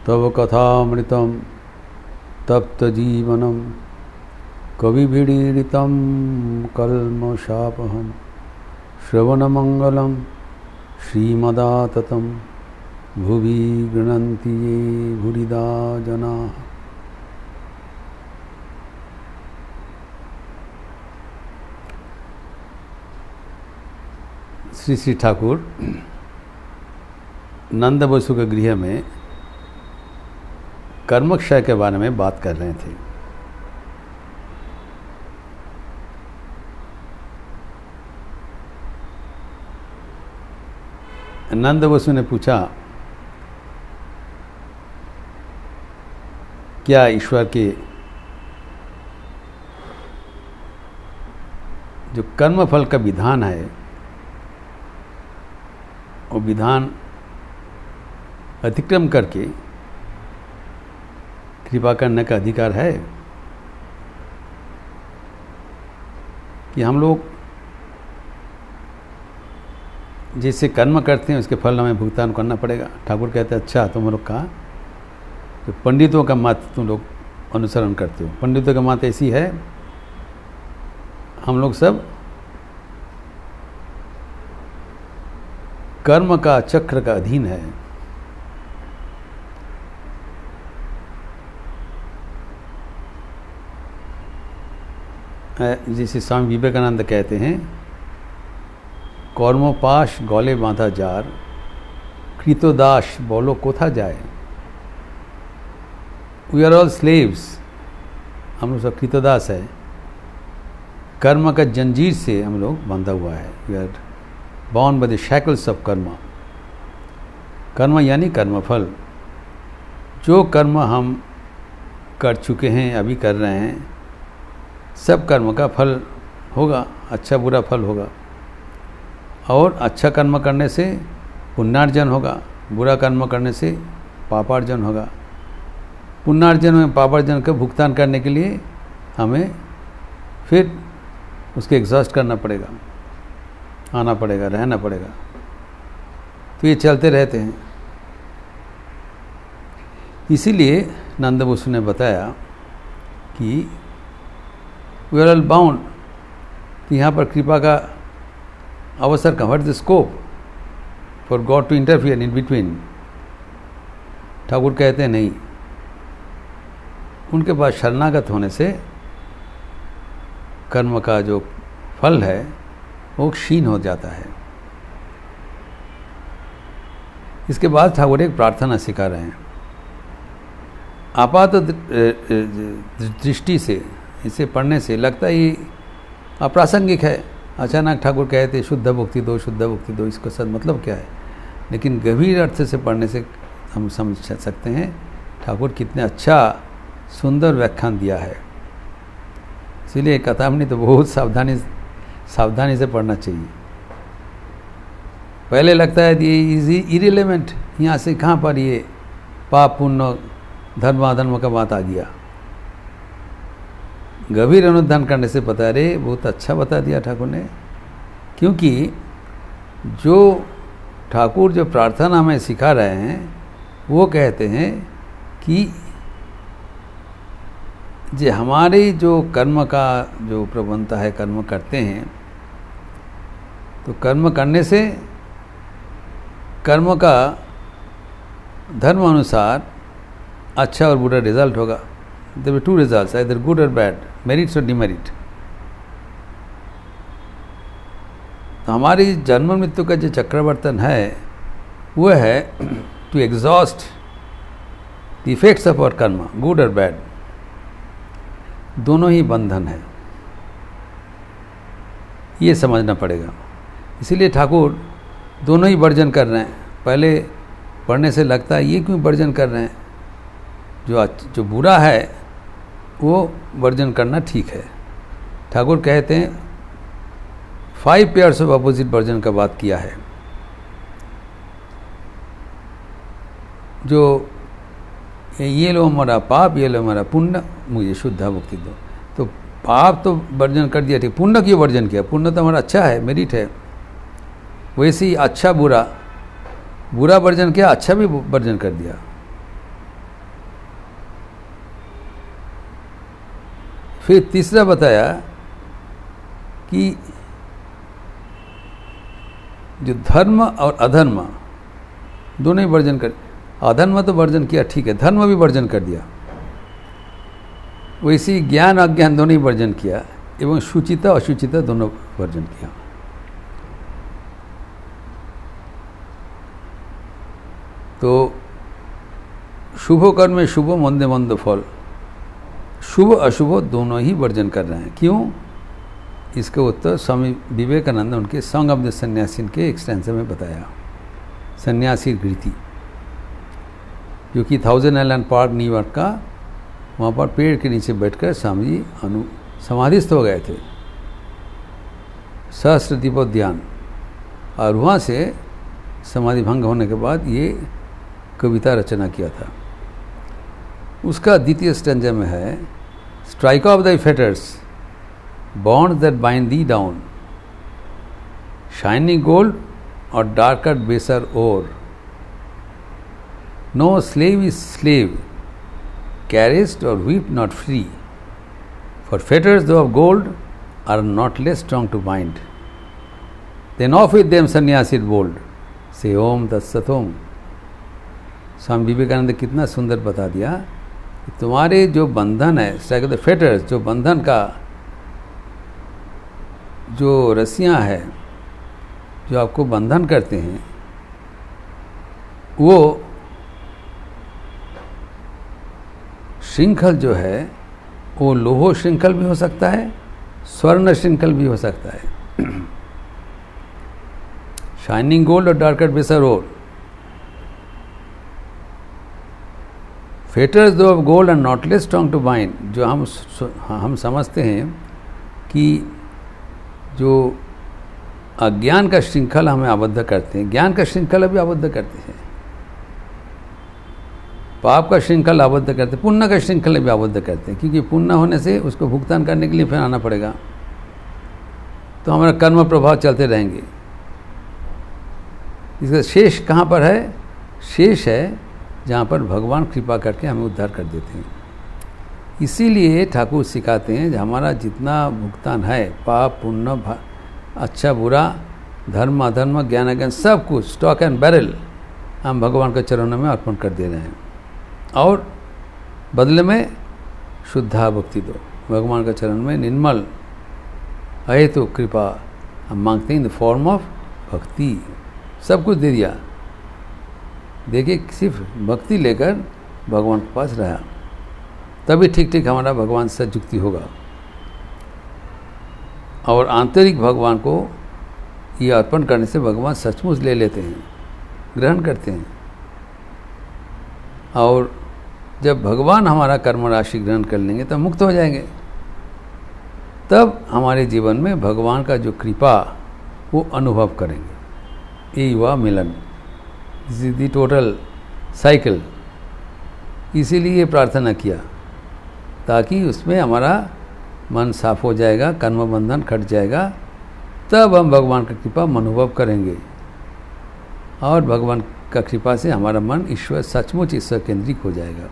तव कथामृतं तप्तजीवनं कविभिरीडितं कल्मषापहं श्रवणमंगलं श्रीमदाततं भुवि गृह्णन्ति ये भूरिदा जनाः। श्री श्री ठाकुर नंद बसु के गृह में कर्मक्षय के बारे में बात कर रहे थे। नंद बसु ने पूछा, क्या ईश्वर के जो कर्मफल का विधान है वो विधान अतिक्रम करके कृपा करने का अधिकार है कि हम लोग जैसे कर्म करते हैं उसके फल हमें भुगतान करना पड़ेगा। ठाकुर कहते हैं अच्छा तुम लोग कहा तो पंडितों का मत तुम लोग अनुसरण करते हो। पंडितों का मत ऐसी है, हम लोग सब कर्म का चक्र का अधीन है। जिसे स्वामी विवेकानंद कहते हैं, कर्मोपाश गले बांधा जार, कृतोदास बोलो कोथा जाए। वी आर ऑल स्लेव्स, हम लोग सब कृतोदास है। कर्म का जंजीर से हम लोग बंधा हुआ है। We are bound by the shackles of karma. कर्म यानी कर्मफल। जो कर्म हम कर चुके हैं, अभी कर रहे हैं, सब कर्म का फल होगा, अच्छा बुरा फल होगा। और अच्छा कर्म करने से पुण्यार्जन होगा, बुरा कर्म करने से पापार्जन होगा। पुण्यार्जन में पापार्जन का भुगतान करने के लिए हमें फिर उसके एग्जॉस्ट करना पड़ेगा, आना पड़ेगा, रहना पड़ेगा। तो ये चलते रहते हैं। इसीलिए नंद बसु ने बताया कि वी आर ऑल बाउंड, कि यहाँ पर कृपा का अवसर का, what is the scope for God to interfere in between. Thakur कहते हैं नहीं, उनके पास शरणागत होने से कर्म का जो फल है वो क्षीण हो जाता है। इसके बाद ठाकुर एक प्रार्थना सिखा रहे हैं। आपात दृष्टि से इसे पढ़ने से लगता है ये अप्रासंगिक है। अचानक ठाकुर कहते शुद्ध भक्ति दो, शुद्ध भक्ति दो, इसका सद मतलब क्या है? लेकिन गंभीर अर्थ से पढ़ने से हम समझ सकते हैं ठाकुर कितने अच्छा सुंदर व्याख्यान दिया है। इसीलिए कथामृत तो बहुत सावधानी से पढ़ना चाहिए। पहले लगता है ये इजी इरिलेवेंट, यहाँ से कहाँ पर ये पाप पुण्य धर्म अधर्म का बात आ गया। गंभीर अनुध्यान करने से पता है, अरे बहुत अच्छा बता दिया ठाकुर ने। क्योंकि जो ठाकुर जो प्रार्थना हमें सिखा रहे हैं वो कहते हैं कि जे हमारे जो कर्म का जो प्रबंधता है, कर्म करते हैं तो कर्म करने से कर्म का धर्म अनुसार अच्छा और बुरा रिजल्ट होगा। There will two results, either good और बैड, मेरिट्स और डिमेरिट। तो हमारी जन्म मृत्यु का जो चक्रवर्तन है वो है to exhaust the effects of our karma, good और बैड। दोनों ही बंधन है, ये समझना पड़ेगा। इसीलिए ठाकुर दोनों ही वर्जन कर रहे हैं। पहले पढ़ने से लगता है ये क्यों वर्जन कर रहे हैं, जो बुरा है वो वर्जन करना ठीक है। ठाकुर कहते हैं 5 पेयर्स ऑफ अपोजिट वर्जन का बात किया है। जो ये लो हमारा पाप, ये लो हमारा पुण्य, मुझे शुद्ध मुक्ति दो। तो पाप तो वर्जन कर दिया, ठीक। पुण्य क्यों वर्जन किया? पुण्य तो हमारा अच्छा है, मेरिट है। वैसे ही अच्छा बुरा, बुरा वर्जन किया, अच्छा भी वर्जन कर दिया। फिर तीसरा बताया कि जो धर्म और अधर्म दोनों ही वर्जन कर, अधर्म तो वर्जन किया ठीक है, धर्म भी वर्जन कर दिया, वैसे ही ज्ञान अज्ञान दोनों ही वर्जन किया, एवं शुचिता अशुचिता दोनों वर्जन किया। तो शुभ कर्म में शुभ, मंदे मंद फल, शुभ अशुभ दोनों ही वर्जन कर रहे हैं। क्यों? इसका उत्तर स्वामी विवेकानंद उनके सॉन्ग ऑफ द सन्यासीन के एक्सटेंशन में बताया। सन्यासी कृति, जो कि थाउजेंड आइलैंड पार्क न्यूयॉर्क का, वहाँ पर पेड़ के नीचे बैठकर स्वामी जी समाधिस्थ हो गए थे, सहस्त्र दीपों ध्यान, और वहाँ से समाधि भंग होने के बाद ये कविता रचना किया था। उसका द्वितीय स्टैंजा में है, strike off the fetters, bonds that bind thee down, shining gold or darker baser ore. No slave is slave, carried or whipped not free. For fetters though of gold are not less strong to bind. Then off with them sannyasi bold, say Om Tat Sat Om. Swami Vivekananda ने कितना सुंदर बता दिया कि तुम्हारे जो बंधन है, स्ट्राइक ऑफ द फेटर्स, जो बंधन का जो रस्सियाँ हैं जो आपको बंधन करते हैं, वो श्रृंखल जो है वो लोहो श्रृंखल भी हो सकता है, स्वर्ण श्रृंखल भी हो सकता है। Shining gold or darker baser ore, fetters though of gold and not less strong to bind, जो हम समझते हैं कि जो अज्ञान का श्रृंखल हमें आबद्ध करते हैं, ज्ञान का श्रृंखल भी आबद्ध करते हैं, पाप का श्रृंखल आबद्ध करते हैं, पुण्य का श्रृंखल भी आबद्ध करते हैं, क्योंकि पुण्य होने से उसको भुगतान करने के लिए फिर आना पड़ेगा, तो हमारा कर्म प्रभाव चलते रहेंगे। इसका शेष कहाँ पर है? शेष है जहाँ पर भगवान कृपा करके हमें उद्धार कर देते हैं। इसीलिए ठाकुर सिखाते हैं, हमारा जितना भुगतान है, पाप पुण्य, अच्छा बुरा, धर्म अधर्म, ज्ञान अज्ञान, सब कुछ स्टॉक एंड बैरल हम भगवान के चरणों में अर्पण कर दे रहे हैं, और बदले में शुद्धा भक्ति दो। भगवान के चरण में निर्मल अहेतु कृपा हम मांगते हैं इन द फॉर्म ऑफ भक्ति। सब कुछ दे दिया, देखिए सिर्फ भक्ति लेकर भगवान के पास रहा, तभी ठीक ठीक हमारा भगवान से जुक्ति होगा, और आंतरिक भगवान को ये अर्पण करने से भगवान सचमुच ले लेते हैं, ग्रहण करते हैं। और जब भगवान हमारा कर्म राशि ग्रहण कर लेंगे तब मुक्त हो जाएंगे, तब हमारे जीवन में भगवान का जो कृपा वो अनुभव करेंगे। ये हुआ मिलन, this is the total cycle. इसीलिए प्रार्थना किया ताकि उसमें हमारा मन साफ हो जाएगा, कर्म बंधन कट जाएगा, तब हम भगवान का कृपा अनुभव करेंगे, और भगवान का कृपा से हमारा मन ईश्वर सचमुच ईश्वर केंद्रित हो जाएगा।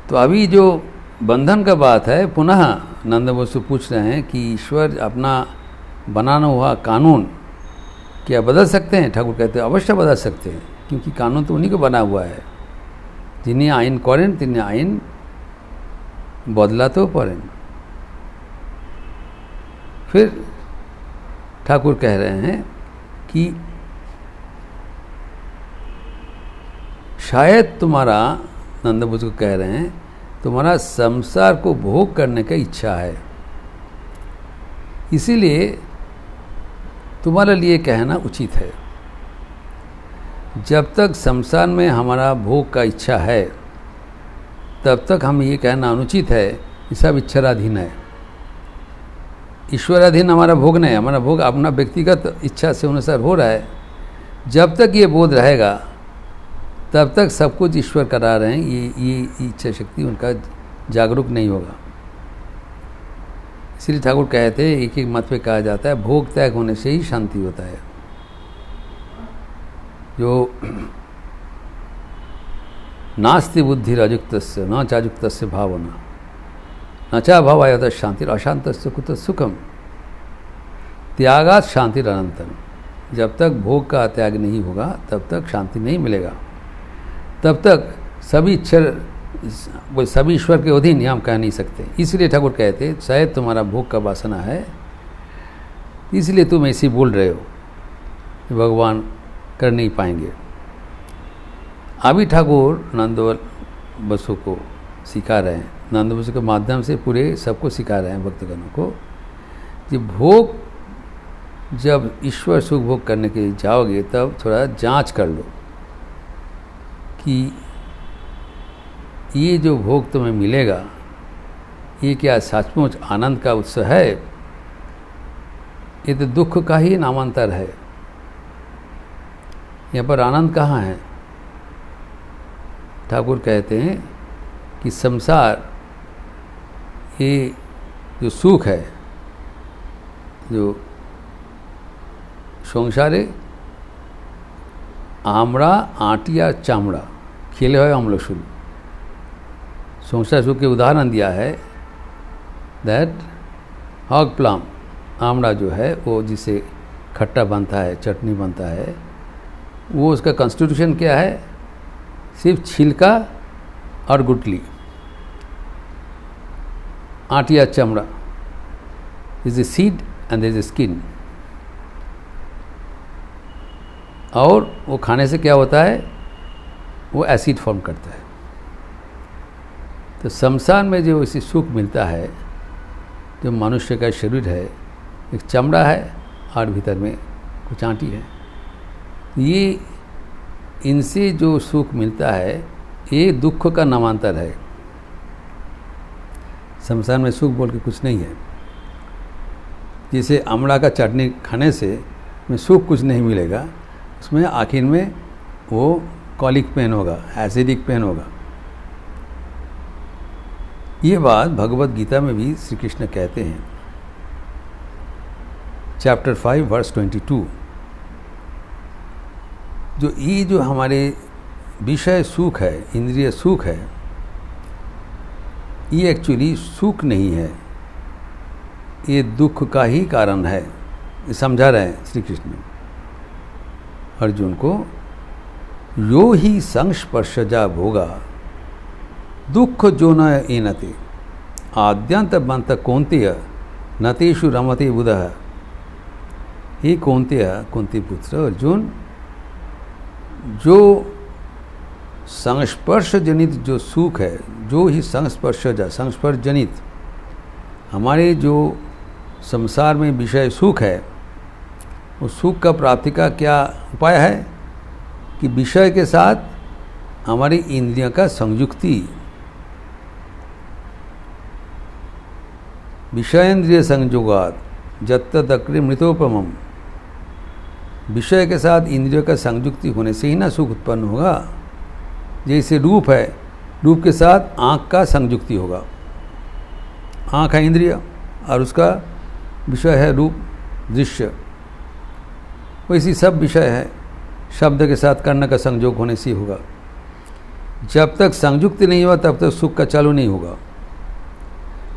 तो अभी जो बंधन का बात है, पुनः नंद बसु पूछ रहे हैं कि ईश्वर अपना बनाना हुआ कानून क्या बदल सकते हैं? ठाकुर कहते हैं अवश्य बदल सकते हैं, क्योंकि कानून तो उन्हीं को बना हुआ है। जिन्हें आइन करें तिन्हें आइन बदला तो पड़ें। फिर ठाकुर कह रहे हैं कि शायद तुम्हारा, नंदबुज को कह रहे हैं, तुम्हारा संसार को भोग करने का इच्छा है, इसीलिए तुम्हारे लिए कहना उचित है। जब तक संसार में हमारा भोग का इच्छा है तब तक हम ये कहना अनुचित है कि सब ईश्वराधीन है। ईश्वराधीन हमारा भोग नहीं, हमारा भोग अपना व्यक्तिगत इच्छा से अनुसार हो रहा है। जब तक ये बोध रहेगा तब तक सब कुछ ईश्वर करा रहे हैं, ये इच्छा शक्ति उनका जागरूक नहीं होगा। इसलिए ठाकुर कहते हैं, एक एक मत पे कहा जाता है, भोग त्याग होने से ही शांति होता है। जो नास्ति बुद्धिरयुक्तस्य न चायुक्तस्य भावना न चा भावायत शांति अशांतस्य कुतः सुखम। त्यागात शांति अनंतरम। जब तक भोग का त्याग नहीं होगा तब तक शांति नहीं मिलेगा। तब तक सभी ईश्वर के अधीन हम कह नहीं सकते। इसलिए ठाकुर कहते शायद तुम्हारा भोग का वासना है, इसलिए तुम ऐसे बोल रहे हो कि भगवान कर नहीं पाएंगे। अभी ठाकुर नंद बसु को सिखा रहे हैं, नंद बसु के माध्यम से पूरे सबको सिखा रहे हैं भक्तगणों को कि भोग जब ईश्वर सुख भोग करने के लिए जाओगे तब थोड़ा जांच कर लो कि ये जो भोग तुम्हें मिलेगा ये क्या सचमुच आनंद का उत्स है, ये तो दुख का ही नामांतर है। यहाँ पर आनंद कहाँ है? ठाकुर कहते हैं कि संसार ये जो सुख है, जो संसारे आमड़ा आटिया चामड़ा खेले हुए हम लोग शुरू संसार सुख के उदाहरण दिया है। दैट हॉग प्लम, आमड़ा जो है वो जिसे खट्टा बनता है, चटनी बनता है, वो उसका कॉन्स्टिट्यूशन क्या है? सिर्फ छिलका और गुठली। आटिया चमड़ा is a seed and is a skin. और वो खाने से क्या होता है? वो एसिड फॉर्म करता है। तो संसार में जो इसे सुख मिलता है, जो मनुष्य का शरीर है, एक चमड़ा है और भीतर में कुछ आंटी है। ये इनसे जो सुख मिलता है ये दुख का नामांतर है। संसार में सुख बोल के कुछ नहीं है। जैसे आमला का चटनी खाने से में सुख कुछ नहीं मिलेगा, उसमें आखिर में वो कॉलिक पेन होगा, एसिडिक पेन होगा। ये बात भगवत गीता में भी श्री कृष्ण कहते हैं, चैप्टर 5 वर्स 22। जो हमारे विषय सुख है, इंद्रिय सुख है, ये एक्चुअली सुख नहीं है, ये दुख का ही कारण है। ये समझा रहे हैं श्री कृष्ण अर्जुन को। यो ही संस्पर्शजा भोगा दुख जो न एनते आद्यंत बंत कौंतेय नतेषु रमते बुधः। हे कौंतेय, कुंती पुत्र अर्जुन, जो संस्पर्श जनित जो सुख है, जो ही संस्पर्श जनित हमारे जो संसार में विषय सुख है, उस सुख का प्राप्ति का क्या उपाय है कि विषय के साथ हमारी इंद्रियों का संयुक्ति, विषयेंद्रिय संयोगात जत्तदक्रि मृतोपमम। विषय के साथ इंद्रियों का संयुक्ति होने से ही ना सुख उत्पन्न होगा। जैसे रूप है, रूप के साथ आँख का संयुक्ति होगा। आँख है इंद्रिय और उसका विषय है रूप, दृश्य। वैसी सब विषय है, शब्द के साथ कर्ण का संयोग होने से होगा। जब तक संयुक्ति नहीं हुआ तब तक सुख का चालू नहीं होगा।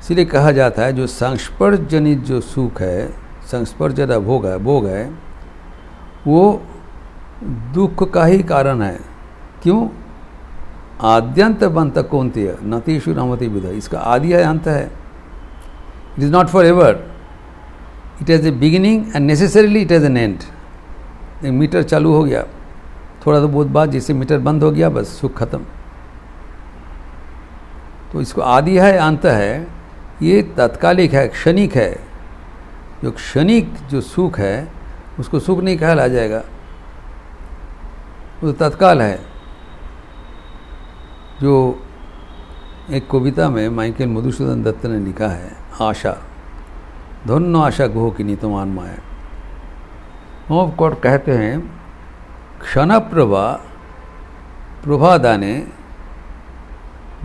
इसलिए कहा जाता है जो संस्पर्श जनित जो सुख है, संस्पर्श जनित भोग है, वो दुख का ही कारण है। क्यों? आद्यंत बंत कौंतेय नतीशु रमति बुध। इसका आदि है, अंत है। It is not for ever, it has a beginning and necessarily it has an and. एक मीटर चालू हो गया, थोड़ा तो बहुत बाद जैसे मीटर बंद हो गया, बस सुख खत्म। तो इसको आदि है, अंत है, ये तत्कालिक है, क्षणिक है। जो क्षणिक जो सुख है उसको सुख नहीं कहला जाएगा, वो तो तत्काल है। जो एक कविता में माइकल मधुसूदन दत्त ने लिखा है, आशा धन्य आशा गोह की नीतमान माया। वो कहते हैं क्षण प्रभा दाने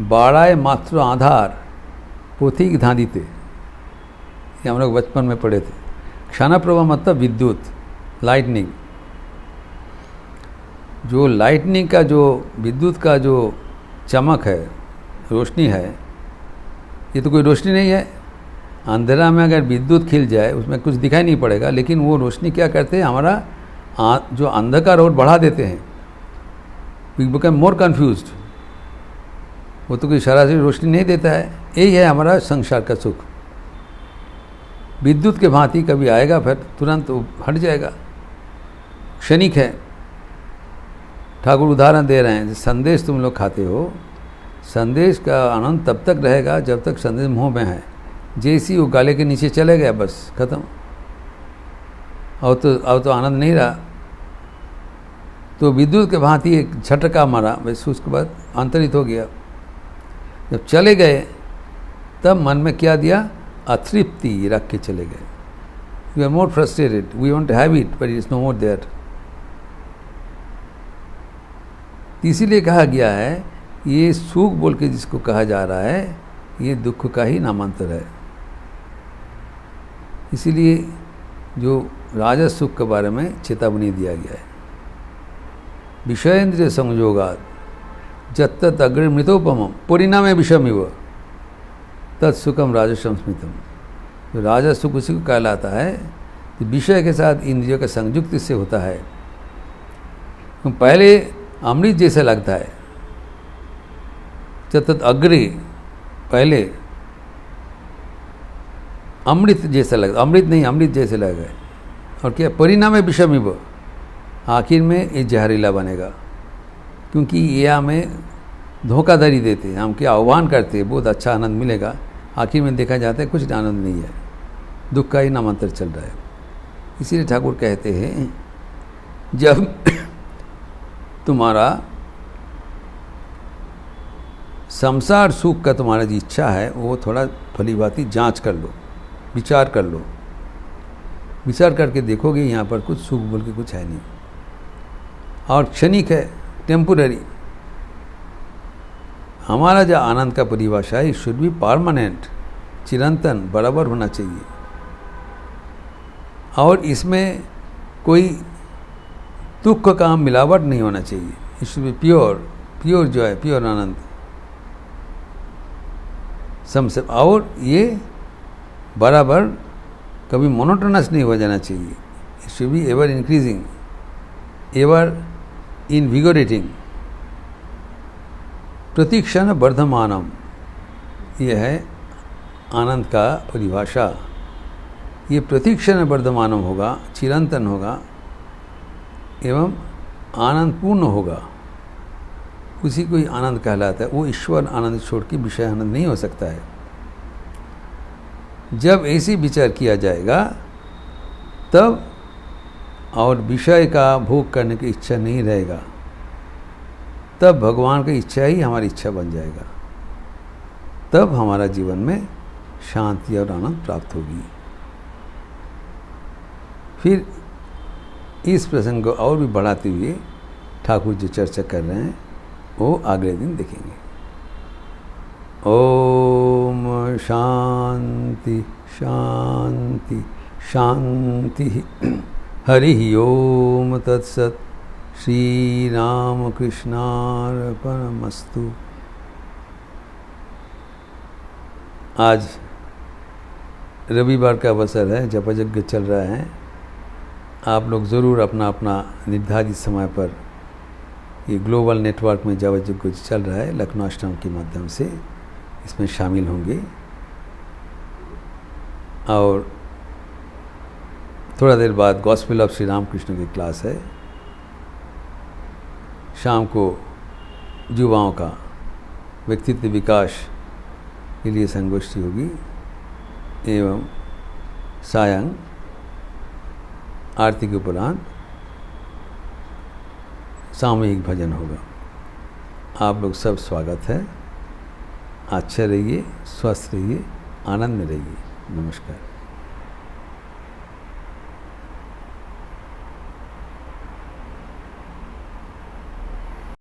बाड़ाए मात्र आधार पोथिक धांदिते। ये हम लोग बचपन में पढ़े थे। क्षण प्रभा मतलब विद्युत, लाइटनिंग। जो लाइटनिंग का जो विद्युत का जो चमक है, रोशनी है। ये तो कोई रोशनी नहीं है। अंधेरा में अगर विद्युत खिल जाए उसमें कुछ दिखाई नहीं पड़ेगा, लेकिन वो रोशनी क्या करते हैं, हमारा जो अंधकार और बढ़ा देते हैं। We become more confused. वो तो कोई सरासरी रोशनी नहीं देता है। यही है हमारा संसार का सुख। विद्युत के भांति कभी आएगा फिर तुरंत वो हट जाएगा, क्षणिक है। ठाकुर उदाहरण दे रहे हैं, संदेश तुम लोग खाते हो, संदेश का आनंद तब तक रहेगा जब तक संदेश मुंह में है। जैसी वो गाले के नीचे चले गया बस खत्म। अब तो आनंद नहीं रहा। तो विद्युत के भांति एक झटका मारा, बस उसके बाद अंतरित हो गया। जब चले गए तब मन में क्या दिया, अतृप्ति रख के चले गए। We are more frustrated, we want to have it but it is no more there. इसीलिए कहा गया है, ये सुख बोल के जिसको कहा जा रहा है, ये दुख का ही नामांतर है। इसीलिए जो राजस सुख के बारे में चेतावनी दिया गया है, विषयेंद्रिय संयोगात् जत्तत् अग्रे मृतोपमम परिणामे विषमिव तत्सुखम राजसम स्मितम। तो राजस सुख उसी को कहलाता है कि विषय के साथ इंद्रियों का संयुक्त इससे होता है। तो पहले अमृत जैसा लगता है, जत्तत् अग्रे पहले अमृत जैसा लगता, अमृत नहीं अमृत जैसे लगा। और क्या परिणाम है, विषमिव, आखिर में ये जहरीला बनेगा। क्योंकि ये हमें धोखाधड़ी देते हैं, हम क्या आह्वान करते हैं बहुत अच्छा आनंद मिलेगा, आखिर में देखा जाता है कुछ आनंद नहीं है, दुख का ही नामांतर चल रहा है। इसीलिए ठाकुर कहते हैं, जब तुम्हारा संसार सुख का तुम्हारा जो इच्छा है वो थोड़ा भलीभांति जांच कर लो, विचार कर लो। विचार करके देखोगे यहाँ पर कुछ सुख बोल के कुछ है नहीं, और क्षणिक है, टेम्पोररी। हमारा जो आनंद का परिभाषा है, शुड बी परमानेंट, चिरंतन, बराबर होना चाहिए। और इसमें कोई दुख का मिलावट नहीं होना चाहिए। It should B pure, pure जो है, प्योर आनंद समसे। और ये बराबर कभी मोनोटोनस नहीं हो जाना चाहिए। It should be ever increasing, ever invigorating, प्रतिक्षण वर्धमानम। यह है आनंद का परिभाषा। ये प्रतिक्षण वर्धमानम होगा, चिरंतन होगा एवं आनंदपूर्ण होगा, उसी को ही आनंद कहलाता है। वो ईश्वर आनंद छोड़ के विषय आनंद नहीं हो सकता है। जब ऐसी विचार किया जाएगा तब और विषय का भोग करने की इच्छा नहीं रहेगा, तब भगवान की इच्छा ही हमारी इच्छा बन जाएगा। तब हमारा जीवन में शांति और आनंद प्राप्त होगी। फिर इस प्रसंग को और भी बढ़ाते हुए ठाकुर जो चर्चा कर रहे हैं वो अगले दिन देखेंगे। ओम शांति शांति शांति। हरि ओम तत्सत। श्री राम कृष्णार्पणमस्तु। आज रविवार का अवसर है, जप यज्ञ चल रहा है। आप लोग ज़रूर अपना अपना निर्धारित समय पर, ये ग्लोबल नेटवर्क में जप यज्ञ चल रहा है लखनऊ आश्रम के माध्यम से, इसमें शामिल होंगे। और थोड़ा देर बाद गॉस्पेल ऑफ श्री रामकृष्ण की क्लास है। शाम को युवाओं का व्यक्तित्व विकास के लिए संगोष्ठी होगी एवं सायं आरती के उपरांत सामूहिक भजन होगा। आप लोग सब स्वागत है। अच्छे रहिए, स्वस्थ रहिए, आनंद में रहिए। नमस्कार।